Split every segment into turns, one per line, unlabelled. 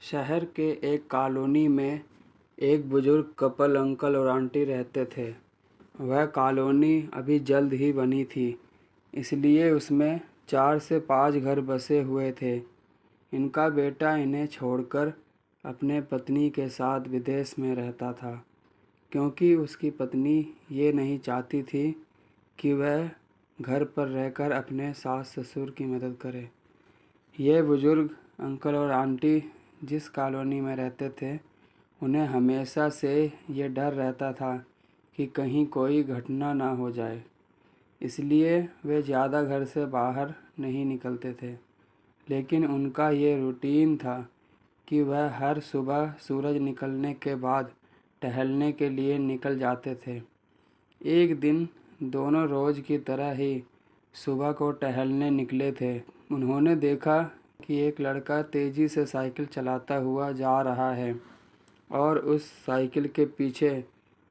शहर के एक कॉलोनी में एक बुजुर्ग कपल अंकल और आंटी रहते थे। वह कॉलोनी अभी जल्द ही बनी थी, इसलिए उसमें 4 से 5 घर बसे हुए थे। इनका बेटा इन्हें छोड़कर अपने पत्नी के साथ विदेश में रहता था, क्योंकि उसकी पत्नी ये नहीं चाहती थी कि वह घर पर रहकर अपने सास ससुर की मदद करे। ये बुजुर्ग अंकल और आंटी जिस कॉलोनी में रहते थे, उन्हें हमेशा से ये डर रहता था कि कहीं कोई घटना ना हो जाए, इसलिए वे ज़्यादा घर से बाहर नहीं निकलते थे। लेकिन उनका ये रूटीन था कि वह हर सुबह सूरज निकलने के बाद टहलने के लिए निकल जाते थे। एक दिन दोनों रोज़ की तरह ही सुबह को टहलने निकले थे। उन्होंने देखा कि एक लड़का तेज़ी से साइकिल चलाता हुआ जा रहा है और उस साइकिल के पीछे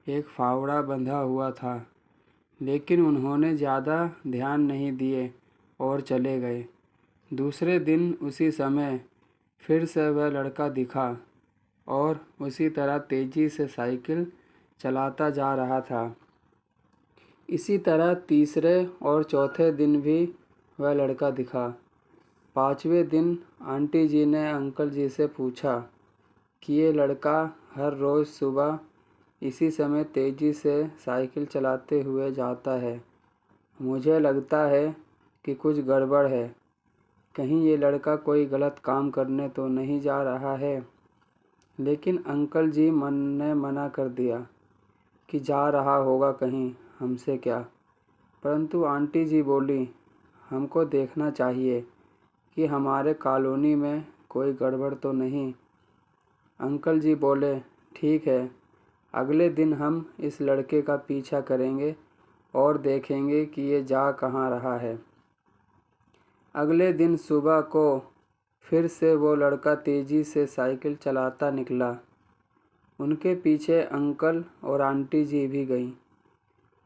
एक फावड़ा बंधा हुआ था। लेकिन उन्होंने ज़्यादा ध्यान नहीं दिए और चले गए। दूसरे दिन उसी समय फिर से वह लड़का दिखा और उसी तरह तेज़ी से साइकिल चलाता जा रहा था। इसी तरह तीसरे और चौथे दिन भी वह लड़का दिखा। 5वें दिन आंटी जी ने अंकल जी से पूछा कि ये लड़का हर रोज़ सुबह इसी समय तेज़ी से साइकिल चलाते हुए जाता है। मुझे लगता है कि कुछ गड़बड़ है। कहीं ये लड़का कोई गलत काम करने तो नहीं जा रहा है। लेकिन अंकल जी ने मना कर दिया कि जा रहा होगा कहीं, हमसे क्या। परंतु आंटी जी बोली, हमको देखना चाहिए कि हमारे कॉलोनी में कोई गड़बड़ तो नहीं। अंकल जी बोले, ठीक है, अगले दिन हम इस लड़के का पीछा करेंगे और देखेंगे कि ये जा कहाँ रहा है। अगले दिन सुबह को फिर से वो लड़का तेज़ी से साइकिल चलाता निकला। उनके पीछे अंकल और आंटी जी भी गईं।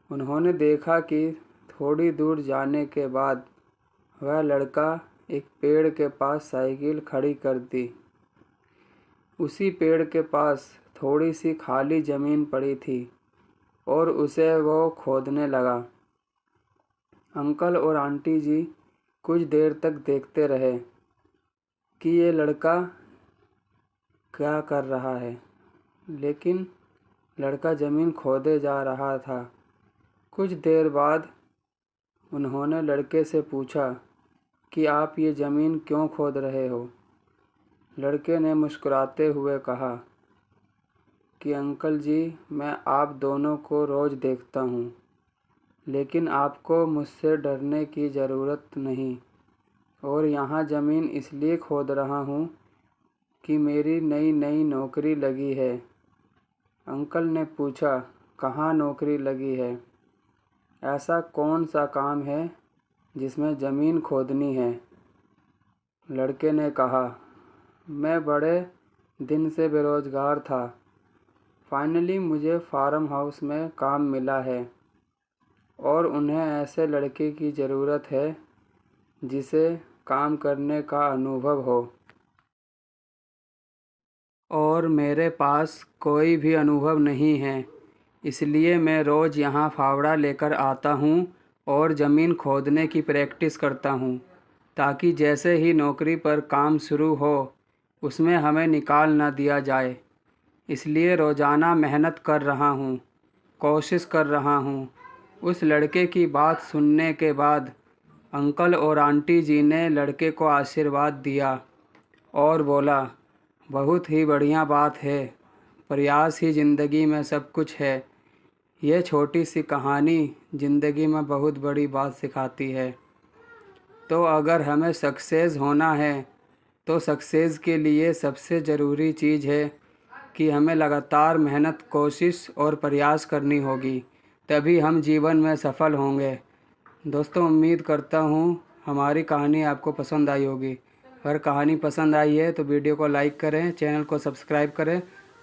उन्होंने देखा कि थोड़ी दूर जाने के बाद वह लड़का एक पेड़ के पास साइकिल खड़ी कर दी। उसी पेड़ के पास थोड़ी सी खाली ज़मीन पड़ी थी और उसे वो खोदने लगा। अंकल और आंटी जी कुछ देर तक देखते रहे कि ये लड़का क्या कर रहा है, लेकिन लड़का ज़मीन खोदे जा रहा था। कुछ देर बाद उन्होंने लड़के से पूछा कि आप ये ज़मीन क्यों खोद रहे हो। लड़के ने मुस्कुराते हुए कहा कि अंकल जी, मैं आप दोनों को रोज़ देखता हूँ, लेकिन आपको मुझसे डरने की ज़रूरत नहीं। और यहाँ ज़मीन इसलिए खोद रहा हूँ कि मेरी नई नई नौकरी लगी है। अंकल ने पूछा, कहाँ नौकरी लगी है? ऐसा कौन सा काम है जिसमें ज़मीन खोदनी है? लड़के ने कहा, मैं बड़े दिन से बेरोज़गार था। फाइनली मुझे फार्म हाउस में काम मिला है और उन्हें ऐसे लड़के की ज़रूरत है जिसे काम करने का अनुभव हो। और मेरे पास कोई भी अनुभव नहीं है, इसलिए मैं रोज़ यहाँ फावड़ा लेकर आता हूँ और ज़मीन खोदने की प्रैक्टिस करता हूँ, ताकि जैसे ही नौकरी पर काम शुरू हो उसमें हमें निकाल ना दिया जाए। इसलिए रोज़ाना मेहनत कर रहा हूँ, कोशिश कर रहा हूँ। उस लड़के की बात सुनने के बाद अंकल और आंटी जी ने लड़के को आशीर्वाद दिया और बोला, बहुत ही बढ़िया बात है, प्रयास ही ज़िंदगी में सब कुछ है। यह छोटी सी कहानी ज़िंदगी में बहुत बड़ी बात सिखाती है। तो अगर हमें सक्सेस होना है तो सक्सेस के लिए सबसे ज़रूरी चीज़ है कि हमें लगातार मेहनत, कोशिश और प्रयास करनी होगी, तभी हम जीवन में सफल होंगे। दोस्तों, उम्मीद करता हूँ हमारी कहानी आपको पसंद आई होगी। अगर कहानी पसंद आई है तो वीडियो को लाइक करें, चैनल को सब्सक्राइब करें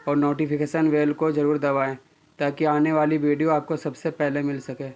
और नोटिफिकेशन बेल को ज़रूर दबाएं, ताकि आने वाली वीडियो आपको सबसे पहले मिल सके।